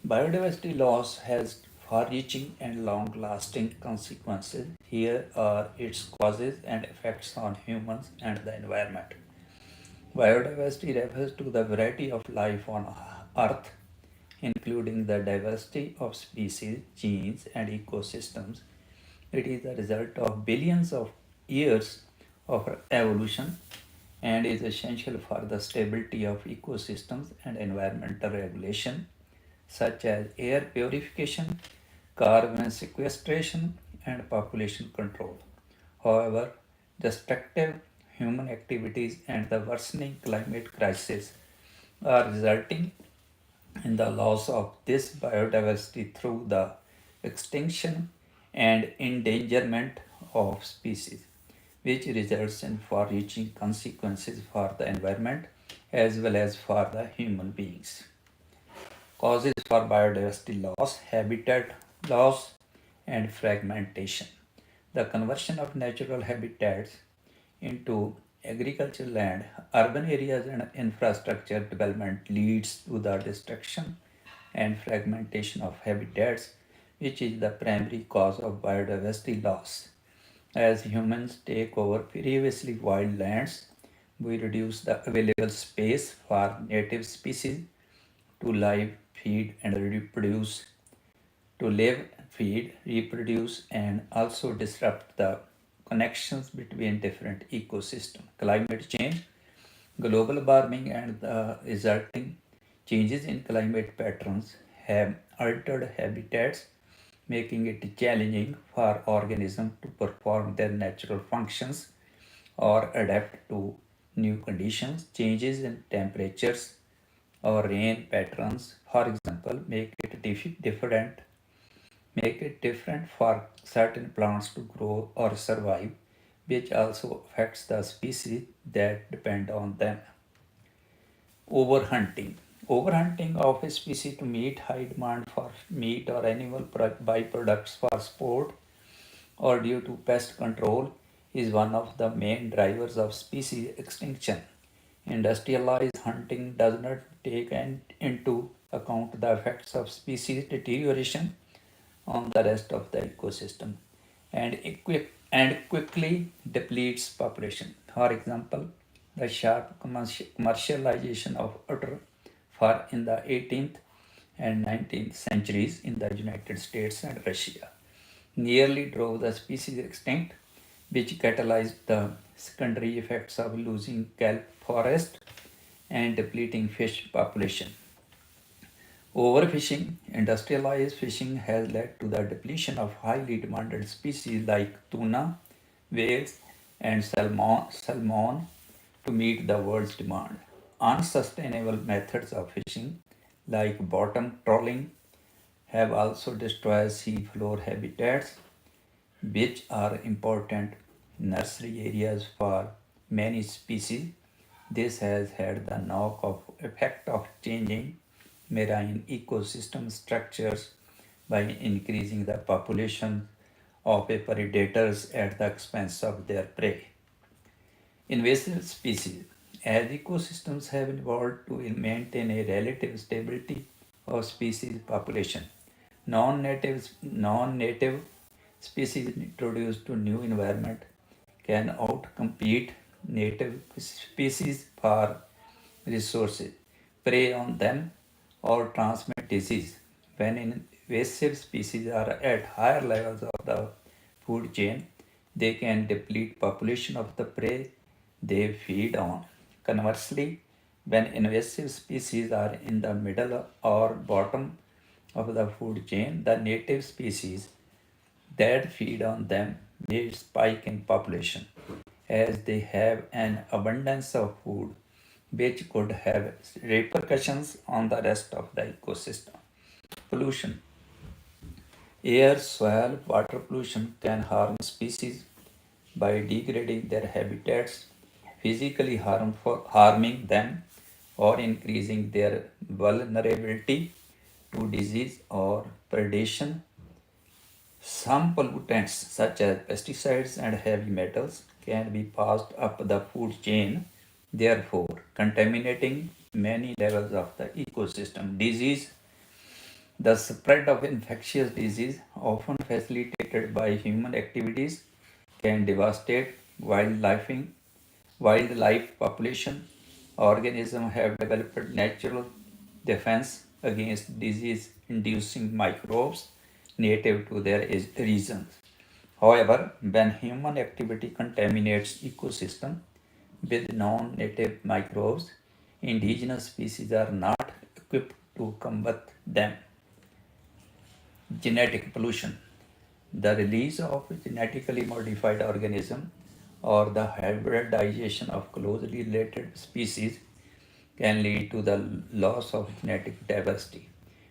Biodiversity loss has far-reaching and long-lasting consequences. Here are its causes and effects on humans and the environment. Biodiversity refers to the variety of life on Earth, including the diversity of species, genes, and ecosystems. It is the result of billions of years of evolution and is essential for the stability of ecosystems and environmental regulation, such as air purification, carbon sequestration, and population control. However, destructive human activities and the worsening climate crisis are resulting in the loss of this biodiversity through the extinction and endangerment of species, which results in far reaching consequences for the environment as well as for the human beings. Causes for biodiversity loss, habitat loss, and fragmentation. The conversion of natural habitats into agricultural land, urban areas, and infrastructure development leads to the destruction and fragmentation of habitats, which is the primary cause of biodiversity loss. As humans take over previously wild lands, we reduce the available space for native species to live, feed, and reproduce, to live, feed, reproduce, and also disrupt the connections between different ecosystems. Climate change, global warming, and the resulting changes in climate patterns have altered habitats, making it challenging for organisms to perform their natural functions or adapt to new conditions. Changes in temperatures or rain patterns, for example, make it different for certain plants to grow or survive, which also affects the species that depend on them. Overhunting. Overhunting of a species to meet high demand for meat or animal byproducts for sport or due to pest control is one of the main drivers of species extinction. Industrialized hunting does not take into account the effects of species deterioration on the rest of the ecosystem and quickly depletes population. For example, the sharp commercialization of otter fur in the 18th and 19th centuries in the United States and Russia nearly drove the species extinct, which catalyzed the secondary effects of losing kelp forest and depleting fish population. Overfishing, industrialized fishing has led to the depletion of highly demanded species like tuna, whales, and salmon to meet the world's demand. Unsustainable methods of fishing, like bottom trawling, have also destroyed seafloor habitats, which are important nursery areas for many species. This has had the knock-off effect of changing marine ecosystem structures by increasing the population of predators at the expense of their prey. Invasive species. As ecosystems have evolved to maintain a relative stability of species population, non-native species introduced to new environment can outcompete native species for resources, prey on them, or transmit disease. When invasive species are at higher levels of the food chain, they can deplete population of the prey they feed on. Conversely, when invasive species are in the middle or bottom of the food chain, the native species that feed on them may spike in population as they have an abundance of food, which could have repercussions on the rest of the ecosystem. Pollution. Air, soil, water pollution can harm species by degrading their habitats, physically harming them, or increasing their vulnerability to disease or predation. Some pollutants, such as pesticides and heavy metals, can be passed up the food chain, therefore contaminating many levels of the ecosystem. Disease. The spread of infectious disease, often facilitated by human activities, can devastate wildlife population. Organisms have developed natural defense against disease-inducing microbes native to their regions. However, when human activity contaminates ecosystem with non-native microbes, indigenous species are not equipped to combat them. Genetic pollution. The release of genetically modified organism or the hybridization of closely related species can lead to the loss of genetic diversity,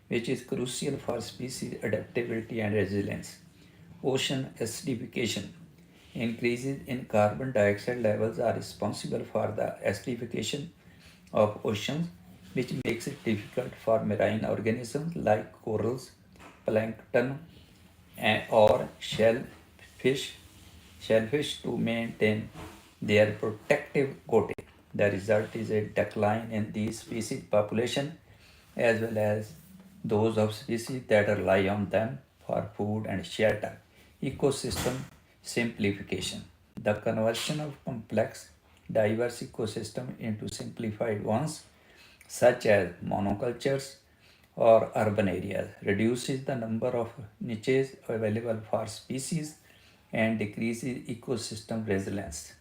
which is crucial for species adaptability and resilience. Ocean acidification. Increases in carbon dioxide levels are responsible for the acidification of oceans, which makes it difficult for marine organisms like corals, plankton, or shellfish to maintain their protective coating. The result is a decline in these species population as well as those of species that rely on them for food and shelter. Ecosystem simplification. The conversion of complex, diverse ecosystem into simplified ones, such as monocultures or urban areas, reduces the number of niches available for species and decreases ecosystem resilience.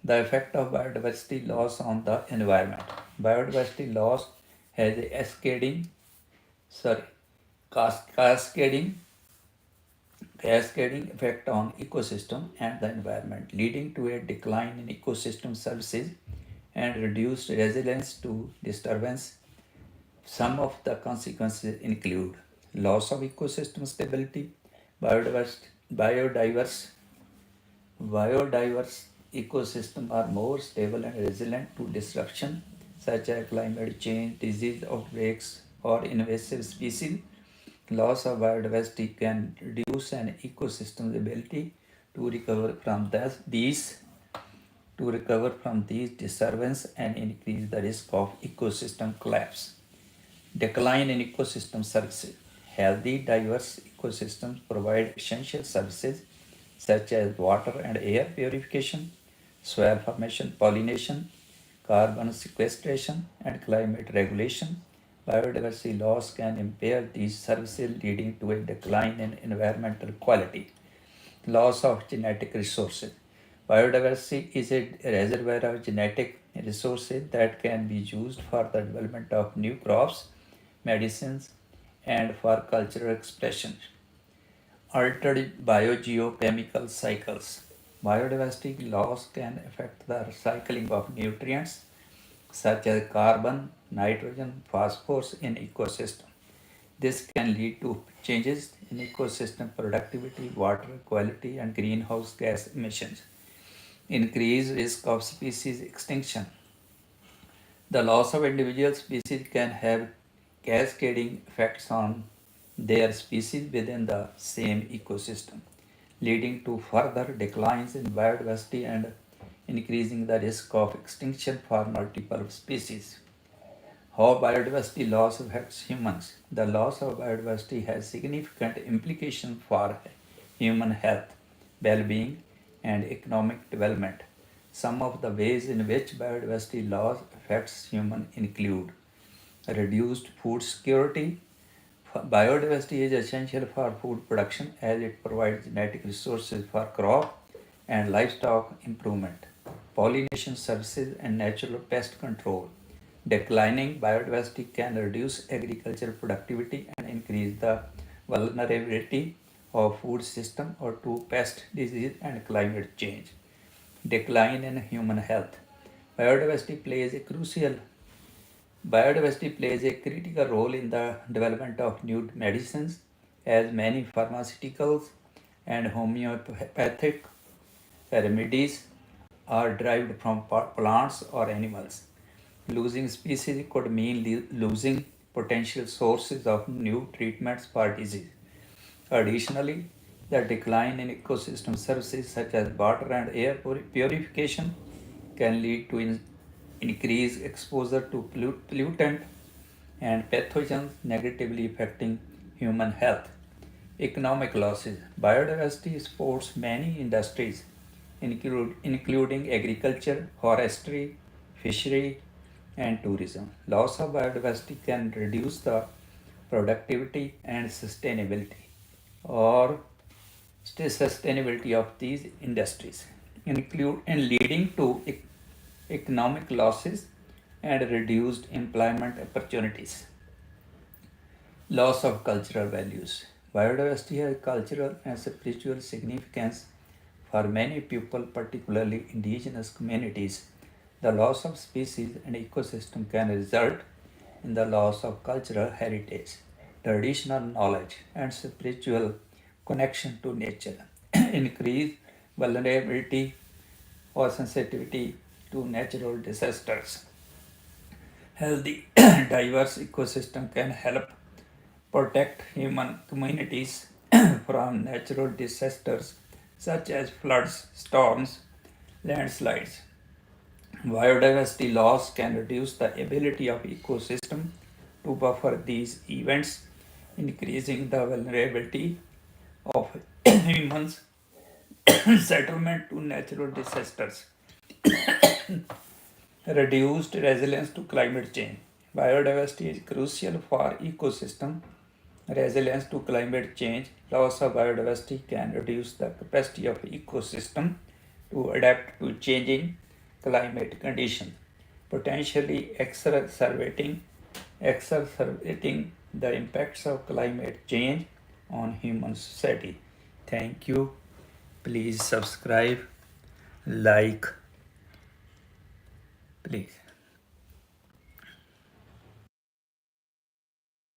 The effect of biodiversity loss on the environment. Biodiversity loss has a sorry, cascading effect on ecosystem and the environment, leading to a decline in ecosystem services and reduced resilience to disturbance. Some of the consequences include loss of ecosystem stability, biodiverse, biodiverse, biodiverse ecosystems are more stable and resilient to disruption such as climate change, disease outbreaks, or invasive species. Loss of biodiversity can reduce an ecosystem's ability to recover from these disturbances and increase the risk of ecosystem collapse. Decline in ecosystem services. Healthy, diverse ecosystems provide essential services such as water and air purification, soil formation, pollination, carbon sequestration, and climate regulation. Biodiversity loss can impair these services, leading to a decline in environmental quality. Loss of genetic resources. Biodiversity is a reservoir of genetic resources that can be used for the development of new crops, medicines, and for cultural expression. Altered biogeochemical cycles. Biodiversity loss can affect the recycling of nutrients such as carbon, nitrogen, phosphorus in ecosystem. This can lead to changes in ecosystem productivity, water quality, and greenhouse gas emissions. Increased risk of species extinction. The loss of individual species can have cascading effects on their species within the same ecosystem, leading to further declines in biodiversity and increasing the risk of extinction for multiple species. How biodiversity loss affects humans. The loss of biodiversity has significant implications for human health, well being, and economic development. Some of the ways in which biodiversity loss affects humans include reduced food security. Biodiversity is essential for food production as it provides genetic resources for crop and livestock improvement, pollination services, and natural pest control. Declining biodiversity can reduce agricultural productivity and increase the vulnerability of food system or to pest disease and climate change. Decline in human health. Biodiversity plays a crucial Biodiversity plays a critical role in the development of new medicines, as many pharmaceuticals and homeopathic remedies are derived from plants or animals. Losing species could mean losing potential sources of new treatments for disease. Additionally, the decline in ecosystem services such as water and air purification can lead to increased exposure to pollutant and pathogens negatively affecting human health. Economic losses. Biodiversity supports many industries, including agriculture, forestry, fishery, and tourism. Loss of biodiversity can reduce the productivity and sustainability or sustainability of these industries, include and leading to economic losses and reduced employment opportunities. Loss of cultural values. Biodiversity has cultural and spiritual significance for many people, particularly indigenous communities. The loss of species and ecosystem can result in the loss of cultural heritage, traditional knowledge, and spiritual connection to nature. Increase vulnerability or sensitivity to natural disasters. Healthy, diverse ecosystem can help protect human communities from natural disasters such as floods, storms, landslides. Biodiversity loss can reduce the ability of ecosystem to buffer these events, increasing the vulnerability of humans settlement to natural disasters. Reduced resilience to climate change. Biodiversity is crucial for ecosystem resilience to climate change. Loss of biodiversity can reduce the capacity of ecosystem to adapt to changing climate conditions, potentially exacerbating the impacts of climate change on human society. Thank you. Please subscribe, like, please.